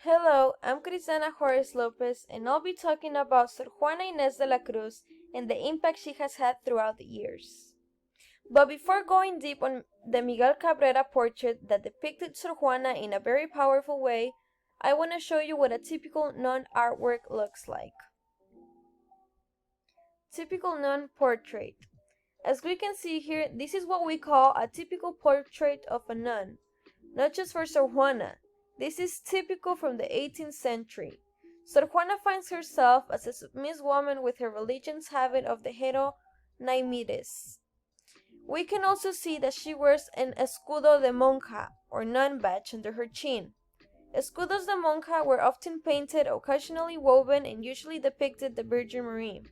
Hello, I'm Crisdana Juarez Lopez, and I'll be talking about Sor Juana Inés de la Cruz and the impact she has had throughout the years. But before going deep on the Miguel Cabrera portrait that depicted Sor Juana in a very powerful way, I want to show you what a typical nun artwork looks like. Typical nun portrait. As we can see here, this is what we call a typical portrait of a nun. Not just for Sor Juana. This is typical from the 18th century. Sor Juana finds herself as a submissive woman with her religion's habit of the heteronaimides. We can also see that she wears an escudo de monja, or nun badge, under her chin. Escudos de monja were often painted, occasionally woven, and usually depicted the Virgin Marín.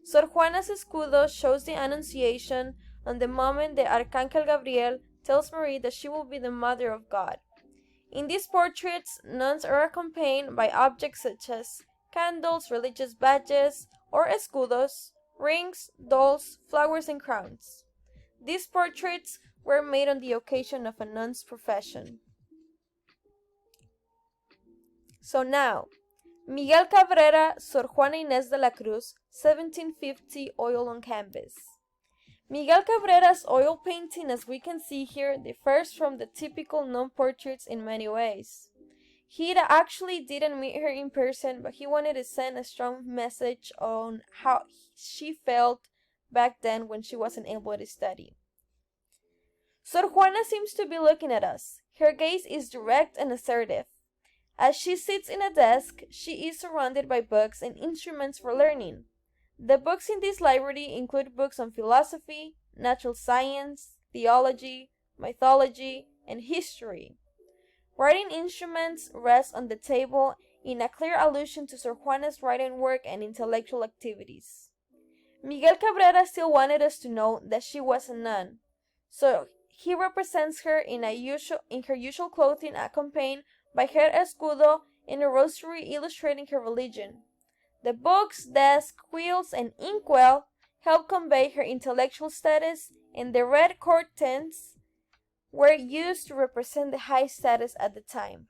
Sor Juana's escudo shows the Annunciation on the moment the Arcángel Gabriel tells Marie that she will be the Mother of God. In these portraits, nuns are accompanied by objects such as candles, religious badges, or escudos, rings, dolls, flowers, and crowns. These portraits were made on the occasion of a nun's profession. So now, Miguel Cabrera, Sor Juana Inés de la Cruz, 1750 oil on canvas. Miguel Cabrera's oil painting, as we can see here, differs from the typical nun portraits in many ways. He actually didn't meet her in person, but he wanted to send a strong message on how she felt back then when she wasn't able to study. Sor Juana seems to be looking at us. Her gaze is direct and assertive. As she sits in a desk, she is surrounded by books and instruments for learning. The books in this library include books on philosophy, natural science, theology, mythology, and history. Writing instruments rest on the table in a clear allusion to Sor Juana's writing work and intellectual activities. Miguel Cabrera still wanted us to know that she was a nun, so he represents her in her usual clothing, accompanied by her escudo and a rosary illustrating her religion. The books, desk, wheels, and inkwell help convey her intellectual status, and the red curtains were used to represent the high status at the time.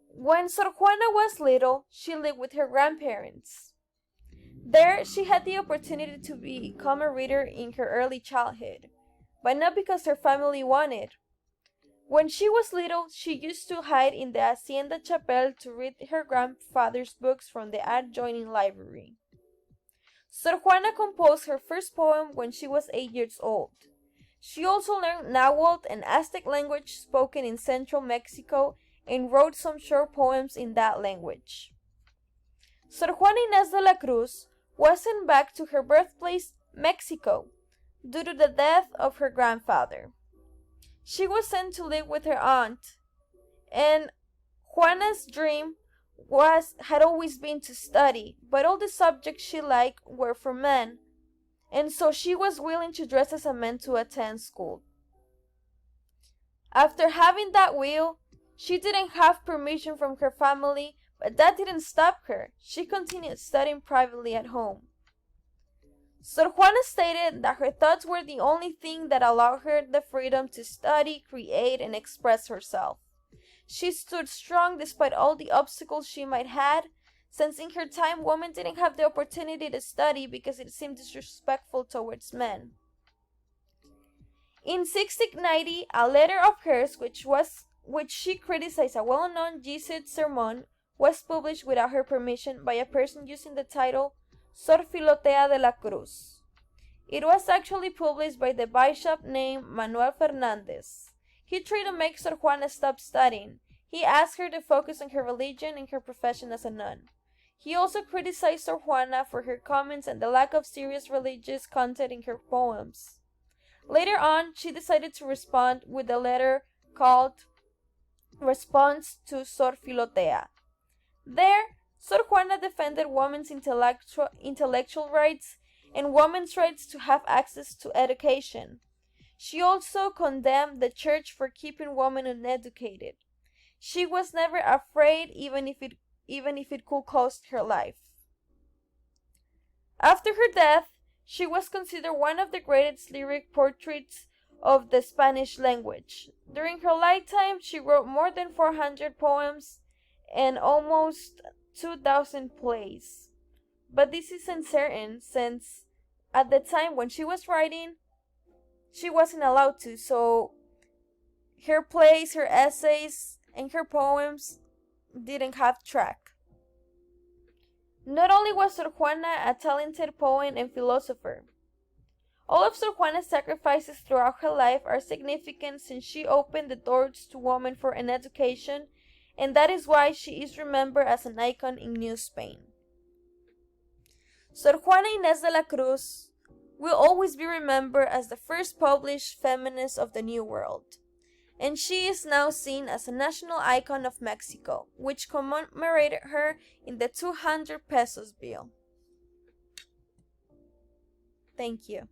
When Sor Juana was little, she lived with her grandparents. There, she had the opportunity to become a reader in her early childhood, but not because her family wanted. When she was little, she used to hide in the Hacienda Chapel to read her grandfather's books from the adjoining library. Sor Juana composed her first poem when she was 8 years old. She also learned Nahuatl and Aztec language spoken in central Mexico and wrote some short poems in that language. Sor Juana Inés de la Cruz was sent back to her birthplace, Mexico, due to the death of her grandfather. She was sent to live with her aunt, and Juana's dream had always been to study, but all the subjects she liked were for men, and so she was willing to dress as a man to attend school. After having that will, she didn't have permission from her family, but that didn't stop her. She continued studying privately at home. Sor Juana stated that her thoughts were the only thing that allowed her the freedom to study, create, and express herself. She stood strong despite all the obstacles she might have, since in her time women didn't have the opportunity to study because it seemed disrespectful towards men. In 1690, a letter of hers, which she criticized a well-known Jesuit sermon, was published without her permission by a person using the title Sor Filotea de la Cruz. It was actually published by the bishop named Manuel Fernandez. He tried to make Sor Juana stop studying. He asked her to focus on her religion and her profession as a nun. He also criticized Sor Juana for her comments and the lack of serious religious content in her poems. Later on, she decided to respond with a letter called Response to Sor Filotea. There, Sor Juana defended women's intellectual rights and women's rights to have access to education. She also condemned the church for keeping women uneducated. She was never afraid, even if it could cost her life. After her death, she was considered one of the greatest lyric portraits of the Spanish language. During her lifetime, she wrote more than 400 poems and almost 2,000 plays. But this is uncertain since at the time when she was writing, she wasn't allowed to, so her plays, her essays, and her poems didn't have track. Not only was Sor Juana a talented poet and philosopher, all of Sor Juana's sacrifices throughout her life are significant since she opened the doors to women for an education, and that is why she is remembered as an icon in New Spain. Sor Juana Inés de la Cruz will always be remembered as the first published feminist of the New World, and she is now seen as a national icon of Mexico, which commemorated her in the 200 pesos bill. Thank you.